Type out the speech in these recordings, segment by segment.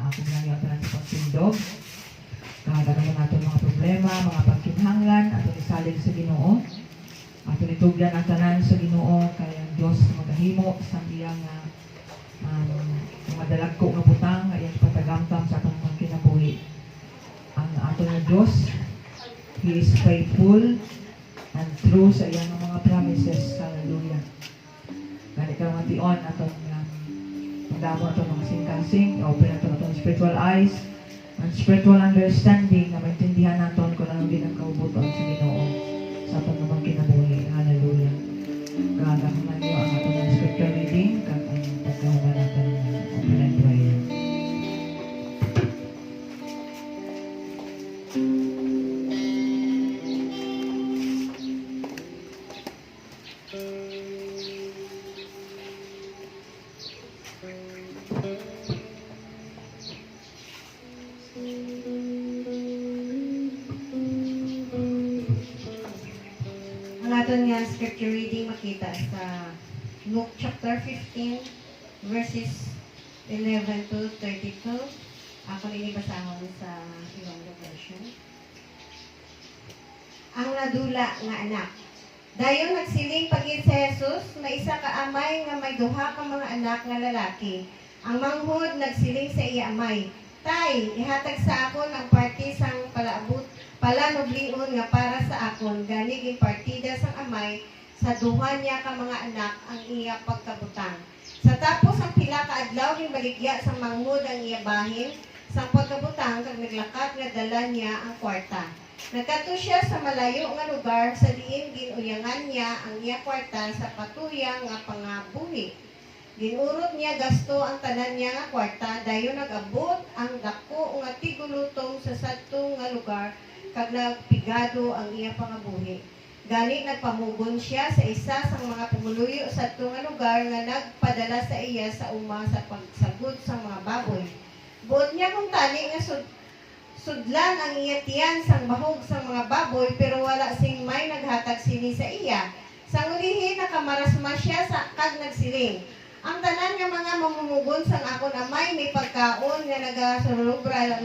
Ako lang yung tanan sa pagtindog. Kahadagan nato mga problema, mga pagkinhanglan, ato isalin sa Ginoo. Ato itugyan ang tanan sa Ginoo, kaya ang Diyos magahimo sa iyang mga dalagko nga butang, iyang patagamtam sa atong mga kinabuhi. Ang ato nga Diyos, He is faithful and true sa iyang mga promises. Hallelujah. Ganit ka mga tion, atong magdamo atong mga sing-kansing, open atong spiritual eyes, and spiritual understanding na maintindihan naton kung ano din ang kaubuton sa Ginoo sa atong mga kinabuhi. Hallelujah. Gagawin niyo ang atong scripture reading kag ang pagkahuman natin ng open and prayer. Ang aton nga scripture reading makita sa Luke chapter 15 verses 11 to 32. Ako rin ibasahon sa Ilonggo version. Ang nadula nga anak. Dayon nagsiling pagid si Jesus, may isa ka amay nga may duha ka mga anak nga lalaki. Ang manghud nagsiling sa iya amay, Tay, ihatag sa akon ang party sang palanublion nga para sa akon, gani ginpartida sang amay sa duha niya ka mga anak ang iya pagkabutang. Sa tapos ang pila ka adlaw ginbaligya sang manghud ang iya bahin sang pagkabutang kag naglakat nga dala niya ang kwarta. Nagkadto siya sa malayo nga lugar sa diin ginuyangan niya ang iya kwarta sa patuyang nga pangabuhi. Ginurot niya gasto ang tanan niya nga kwarta, dayon nag-abot ang dako nga tigulutong sa sadtong nga lugar kag nagpigado ang iya pangabuhi. Gani nagpamugon siya sa isa sa mga pumuluyo sa sadtong nga lugar nga nagpadala sa iya sa uma sa pagsagod sa mga baboy. Buot niya kung tani nga sudlan ang iya tiyan sang bahog sang mga baboy, pero wala sing may naghatag sini sa iya. Sang ulihin nakamarasma siya sa kag nagsiling, ang tanan nga mga mamumugon sang akon amay may pagkaon nga nagasulubra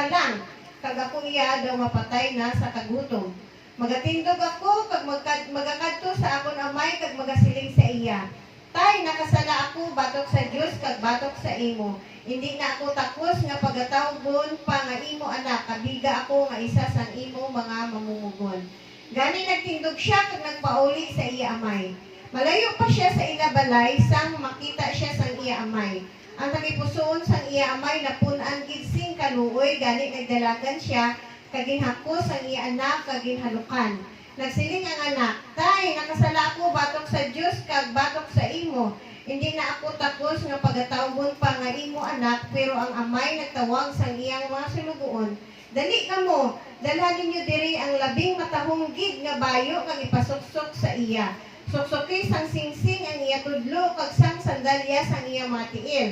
lang kag ako iya daw mapatay na sa kagutom. Magatindog ako kag magakadto sa akon amay kag magasiling sa iya, Tay, nakasala ako batok sa Dios kag batok sa imo. Hindi na ako takos nga pagatawgon pa nga imo anak, kabiga ako nga isa sang imo mga mamumugon. Gani nagtindog siya kag nagpauli sa iya amay. Malayo pa siya sa ilabalay sang makita siya sang iya amay. Ang tagipusoon sang iya amay napunan gid sing kaluoy, gani nagdalagan siya kag ginhakos ang iya anak kag ginhalukan. Nagsiling ang anak, Tay, nakasala ako batok sa Dios kag batok sa imo. Hindi na ako takos nga pagatawgon pa nga imo anak, pero ang amay nagtawag sang iyang mga sulugoon. Dali kamo, dalhan ninyo diri ang labing matahong gid nga bayo kag ipasuksok sa iya. Suksoki sang singsing ang iya tudlo kag sang sandalya sang iya mga tiil.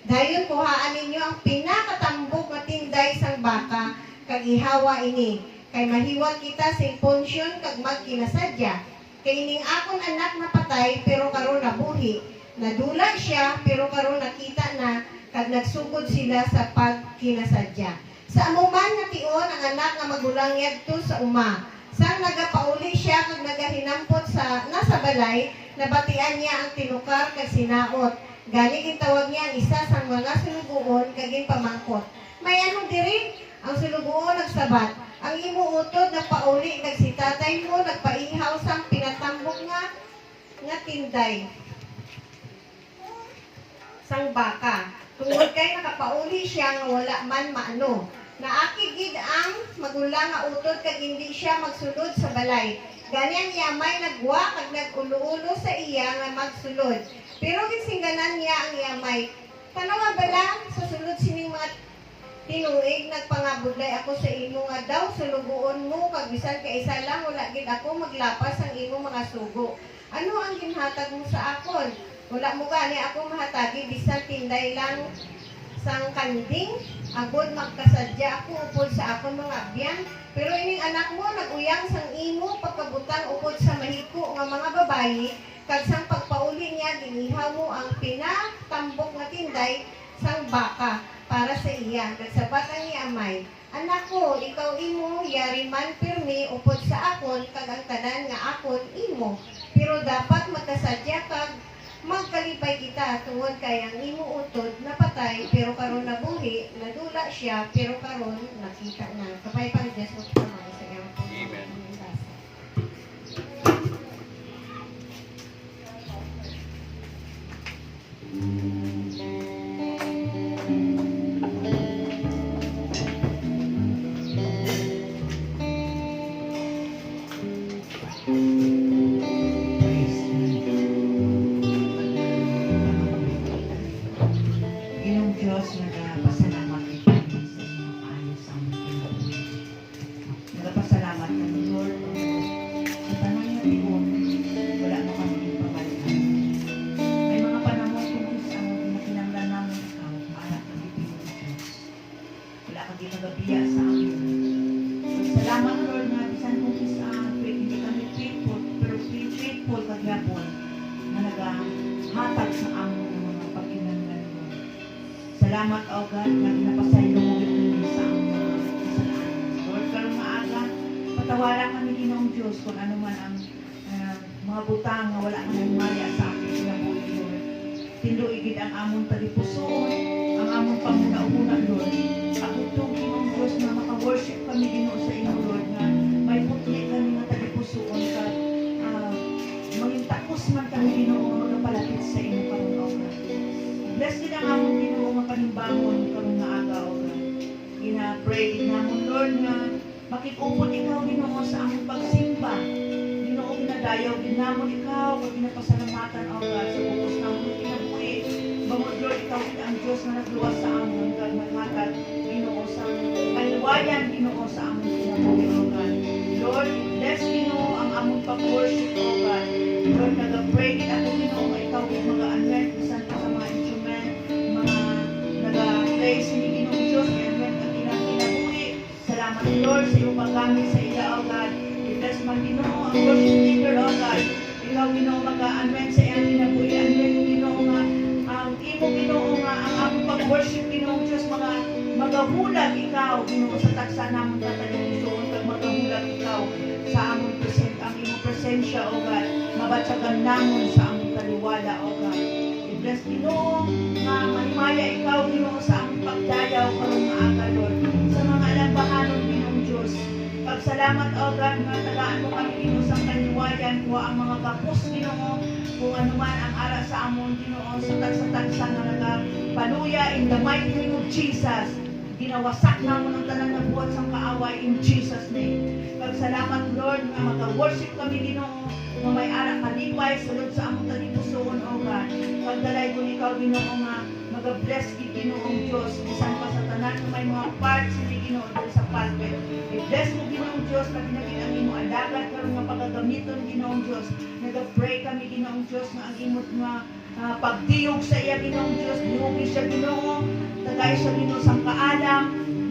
Dayon kuhaan ninyo ang pinakatambok nga tinday sang baka kag ihawa ini. Kay mahiwag kita sing punsyon kag magkinasadya. Kay ining akon anak napatay pero karon nabuhi. Nadula siya pero karon nakita na kag nagsugod sila sa pagkinasadya. Sa amuman nga tion ang anak nga magulang yadto sa uma. Sang nagapauli siya kag nagahinampot sa nasa balay, nabatian niya ang tinukar kag sinaot. Gani gitawag niya ang isa sa mga sulugoon kag ginpamangkot. May ano diri? Ang sulugoon nagsabat, ang imo utod nagpauli kag si tatay mo nagpaihaw sang pinatambok nga tinday sang baka. Tungod kay nakapauli siya nga wala man maano. Naakig gid ang magulang nga utod kag hindi siya magsulod sa balay. Gani ang yamay nagwa kag nag-ulo-ulo sa iya nga magsulod. Pero gisingganan niya ang yamay. Tanawa bala sa sulod sining mga tinuig nagpangabudlay ako sa imo nga daw sulugoon mo kag bisan kay isa lang wala gid ako maglapas ang imo mga sugo. Ano ang ginhatag mo sa akon? Wala mo gani ako mahatagi bisan tinday lang sang kanding. Agod magkasadya ako upod sa akon mga abyan. Pero ining anak mo naguyang sang imo pagkabutang upod sa mahiko nga mga babayi kag sang pagpauli niya ginihaw mo ang pinatambok nga tinday sang baka para sa iya. Nagsabat ang iamay, anak ko, ikaw imo yari man pirmi upod sa akon kag ang tanan nga akon imo. Pero dapat magkasadya kag magkalipay kita tungod kay ang imo utod napatay pero karon nabuhi, nadula siya pero karon nakita na. Kapaypang Diyos mo sa mga sa iyang Amen. Ginong Diyos, nagpasalamat ito sa inyong ayos ang Panginoon. Nagpasalamat kami, Lord, sa tanang na tiyon, wala mo kami ipabalikan. May mga panahon kung isang pinakinanglan namin ikaw, para kami Panginoon Diyos. Wala kang ginagabiya sa amin. Salamat, Lord, na bisan kung isang hindi kami faithful, pero faithful kagyapon na naghahatag sa aming mga pagkinanglan mo. Salamat, O God, na napasaylo mo kami sa aming mga kasalanan. Lord, karong maaga, patawaran kami Ginoong Diyos kung ano man ang mga butang na wala nang maya sa aking kinabuhi, Lord. Tinduigid ang among talipusoon, ang among pamuna-una, Lord. Ako itong Ginoong Diyos na maka-worship kami Ginoo sa inyo, Lord, na may putli kami na talipusoon ka. Maging takos man kami Ginoo nga magapalapit sa inyo karong O God. Bless din ang among Ginoo nga panimbangon karong maaga, O God. Gina-pray din namon, Lord, nga makikupon ikaw Ginoo sa among pagsimba. Ginoo, ginadayaw din namon ikaw kag ginapasalamatan, O God, sa bukos namon kinabuhi. Bangod, Lord, ikaw din ang Diyos na nagluwas sa amon kag maghatag Ginoo sa kaliwayan Ginoo sa among kinabuhi, O God. Lord, bless Ginoo ang among pag-worship, O God. Lord, nag-pray din ako Ginoo nga ikaw din mag-anoint bisan pa sa mga instrument, mga nag-play sini Ginoo Diyos, i-anoint ang ilang kinabuhi. Salamat, Lord, sa iyong paggamit sa iya, O God. I-bless man Ginoo ang worship leader, O God. Ikaw Ginoo mag-anoint sa iyang kinabuhi. Anoint Ginoo nga ang imo Ginoo nga ang among pag-worship Ginoo Diyos, mga magahulag ikaw Ginoo sa tagsa namon tatalipusoon kag magahulag ikaw sa among ang imong presensya, O God. Mabatyagan namon sa among taliwala, O God. I-bless Ginoo nga manimaya ikaw Ginoo sa among pagdayaw karong maaga, Lord. Sa mga alambahanon Ginoong Diyos. Pagsalamat, O God, nga tagaan mo kami Ginoo sa kaliwayan, kuha ang mga kapos Ginoo, kung ano man ang ara sa amon Ginoo sa tagsa-tagsa nga nagapaluya in the mighty name of Jesus. Ginawasak namon ang tanan nga buhat sang kaaway in Jesus name. Pagsalamat, Lord, nga mag-worship kami Ginoo nga may ara kalipay sulod sa among talipusoon, O God. Pagdalay ko ikaw Ginoo nga mag-bless gid Ginoong Diyos bisan pa sa tanan nga may mga parts ni Ginoo dito sa pulpit. I-bless mo Ginoong Diyos na ginagin ang imo alagad karon nga pagagamiton Ginoong Diyos. Nag-pray kami Ginoong Diyos nga ang imot nga pagtiyog sa iya Ginoong Diyos, diugi siya Ginoo, tagay siya Ginoo sang kaalam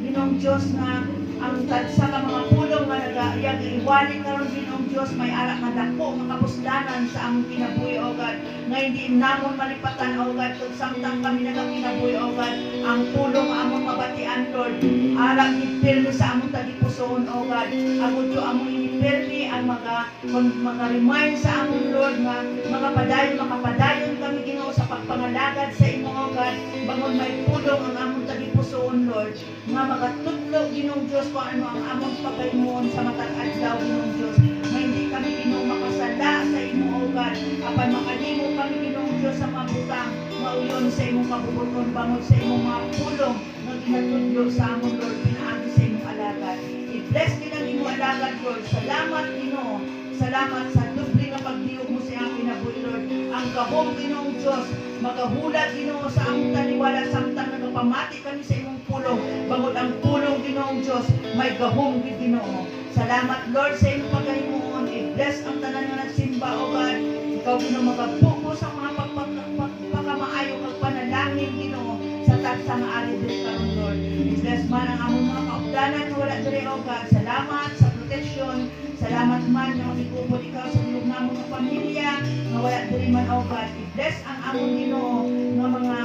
Ginoong Diyos nga ang tagsa ka mga pulong nga nagayag iwali karon Ginoong Diyos may ara nga dako nga kapuslanan sa among kinabuhi, O God, nga hindi namon malipatan, O God, kung samtang kami nagakinabuhi, O God, ang pulong among mabatian, Lord, ara gipirmi sa among talipusoon, O God, agud yo among inipirmi ang mga-remind sa among Lord nga makapadayon kami Ginoo sa pagpangalagad sa imo, O God, bangon may pulong ang among talipusoon, Lord, nga magatudlo Ginoong Diyos kung ano ang among pagaymoon sa matag adlaw Ginoong Diyos, nga hindi kami Ginoo makasala sa imo, O God, apan makalimo kami Ginoong Diyos sa mga butang mauyon sa imong kabubuton bangon sa imong mga pulong nga ginatudlo sa among Lord pinaagi sa imong alagad. I-bless din ang imong alagad, Lord. Salamat Ginoo. Salamat sa dubli nga pagdiog mo sa iyang kinabuhi, Lord. Ang gahom Ginoong Diyos magahulat Ginoo sa among taliwala samtang nagapamati kami sa imong pulong. Bangod ang pulong Ginoong Diyos may gahom gid Ginoo. Salamat Lord sa imong pagkahimuon. I-bless ang tanan nga nagsimba, O God. Ikaw Ginoo magabuko sa mga pagpakamaayo kag panalangin Ginoo sa tagsa nga ari diri karon, Lord. I-bless man ang among mga kaugdanan nga wala diri, O God. Salamat sa proteksyon. Salamat man nga makikupod ikaw sa tulog namong nga pamilya nga wala diri man, O God. I-bless ang among Ginoo nga mga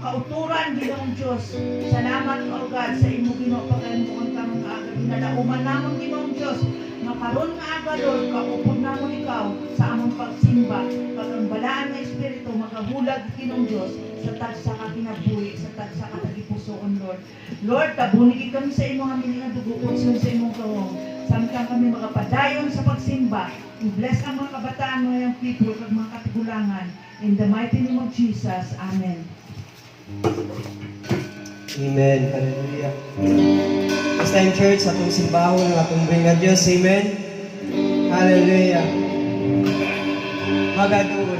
kauturan, Ginoong Diyos. Salamat, O God, sa imo Ginoo pagkamuon ka mga agad. Inalauman namon, Ginoong Diyos. Makaroon nga agad, Lord, kaupod namon ikaw sa among pagsimba. Pag ang balaan na Espiritu, magahulag, Ginoong Diyos, sa tagsa ka kinabuhi, sa tagsa ka tagipusoon, Lord. Lord, tabunig kami sa imo hamili nga dugo sa imong kawong. Samtang kami magapadayon sa pagsimba, i-bless ang mga kabataan, mga young people, at mga katigulangan. In the mighty name of Jesus, Amen. Amen. Hallelujah. This time, church, atong simbahon, atong bringa Diyos. Amen. Hallelujah. Magaduon.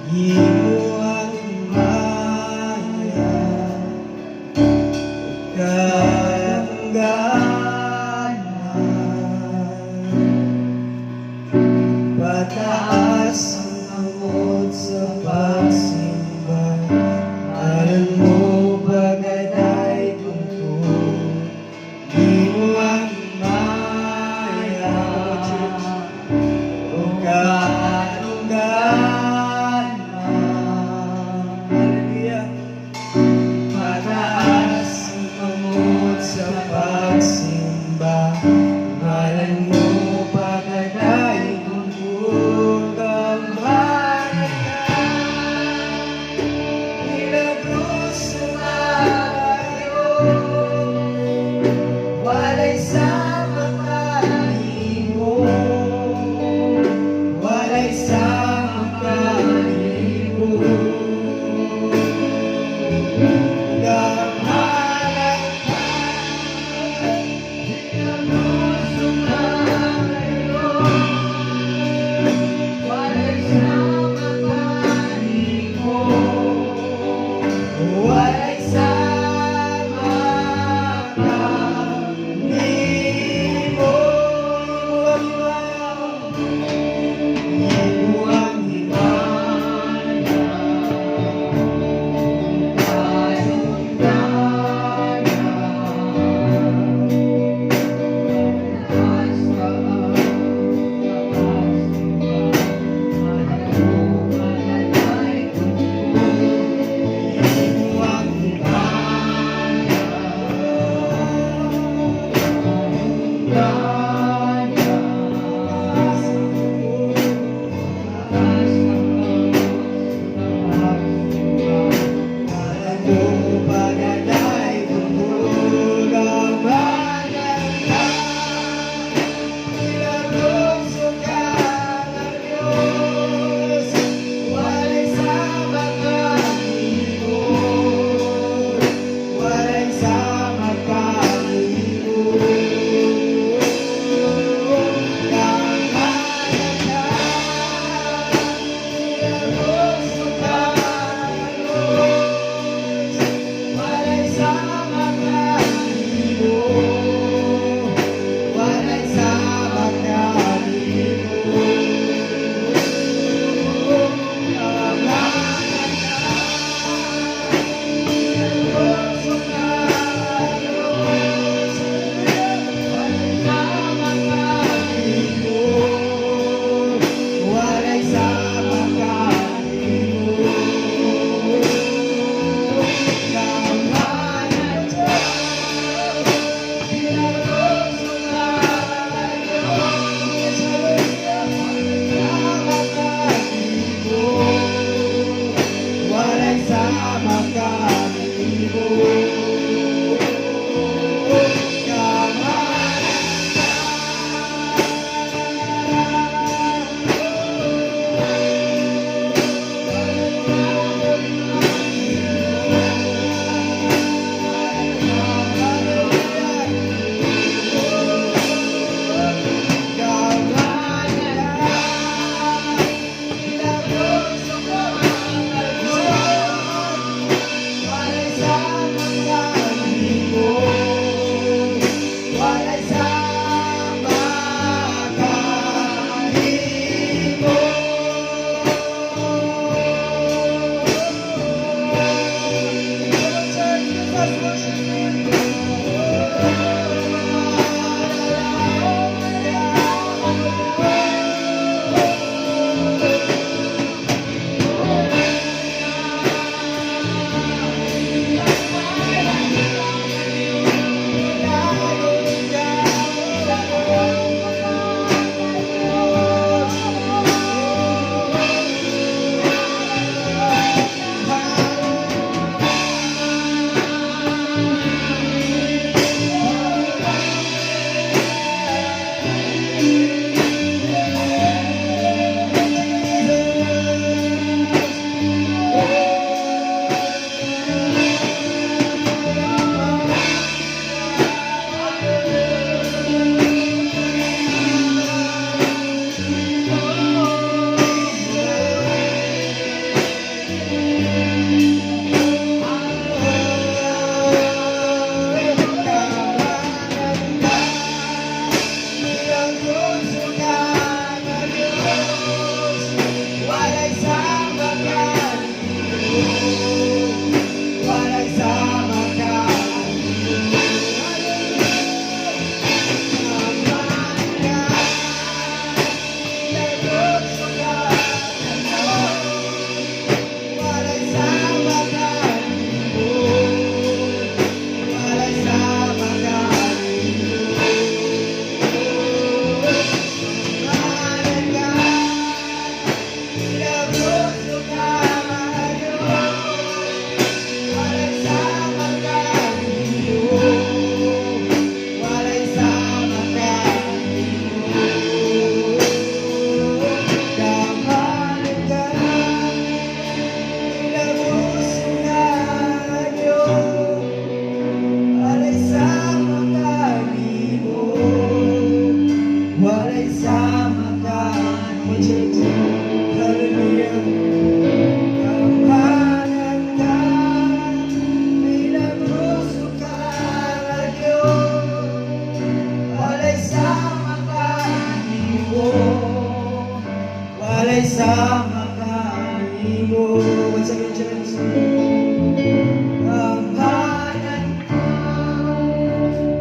imo ang maya, kahangganan. Pataas ang amot sa pagsimba, alam mo bagaday tungkol, imo ang maya, o kahangganan. Hallelujah. Pataas ang amot sa pagsimba, ngalan mo pagkaday tungkol kamahalaga. Once again, church. Ang hanan ko,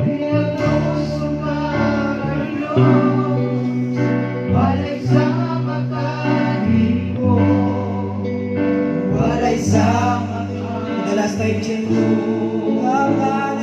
pinag-usok ka ngayon, walay sa makaligo, walay sa makaligo. The last time, church. Ang hanan